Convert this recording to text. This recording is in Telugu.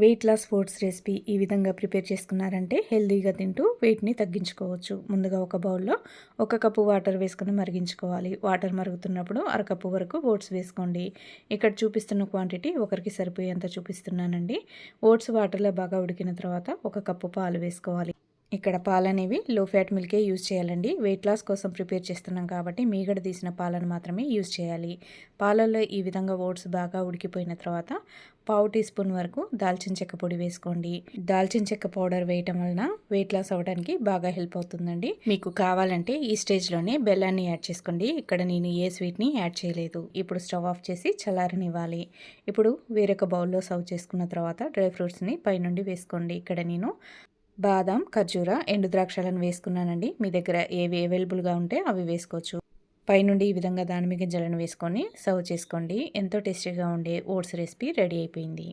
వెయిట్ లాస్ ఓట్స్ రెసిపీ ఈ విధంగా ప్రిపేర్ చేసుకున్నారంటే హెల్తీగా తింటూ వెయిట్ని తగ్గించుకోవచ్చు. ముందుగా ఒక బౌల్లో 1 కప్పు వాటర్ వేసుకొని మరిగించుకోవాలి. వాటర్ మరుగుతున్నప్పుడు అరకప్పు వరకు ఓట్స్ వేసుకోండి. ఇక్కడ చూపిస్తున్న క్వాంటిటీ ఒకరికి సరిపోయేంత చూపిస్తున్నానండి. ఓట్స్ వాటర్లో బాగా ఉడికిన తర్వాత 1 కప్పు పాలు వేసుకోవాలి. ఇక్కడ పాలనేవి లో ఫ్యాట్ మిల్కే యూజ్ చేయాలండి. వెయిట్ లాస్ కోసం ప్రిపేర్ చేస్తున్నాం కాబట్టి మీగడ తీసిన పాలను మాత్రమే యూజ్ చేయాలి. పాలల్లో ఈ విధంగా ఓట్స్ బాగా ఉడికిపోయిన తర్వాత పావు టీ స్పూన్ వరకు దాల్చిన చెక్క పొడి వేసుకోండి. దాల్చిన చెక్క పౌడర్ వేయటం వలన వెయిట్ లాస్ అవ్వడానికి బాగా హెల్ప్ అవుతుందండి. మీకు కావాలంటే ఈ స్టేజ్లోనే బెల్లాన్ని యాడ్ చేసుకోండి. ఇక్కడ నేను ఏ స్వీట్ని యాడ్ చేయలేదు. ఇప్పుడు స్టవ్ ఆఫ్ చేసి చల్లారనివ్వాలి. ఇప్పుడు వేరొక బౌల్లో సర్వ్ చేసుకున్న తర్వాత డ్రై ఫ్రూట్స్ని పైనుండి వేసుకోండి. ఇక్కడ నేను బాదం, ఖర్జూర, ఎండు ద్రాక్షలను వేసుకున్నానండి. మీ దగ్గర ఏవి అవైలబుల్గా ఉంటే అవి వేసుకోవచ్చు. పైనుండి ఈ విధంగా దానిమ్మ గింజలను వేసుకొని సర్వ్ చేసుకోండి. ఎంతో టేస్టీగా ఉండే ఓట్స్ రెసిపీ రెడీ అయిపోయింది.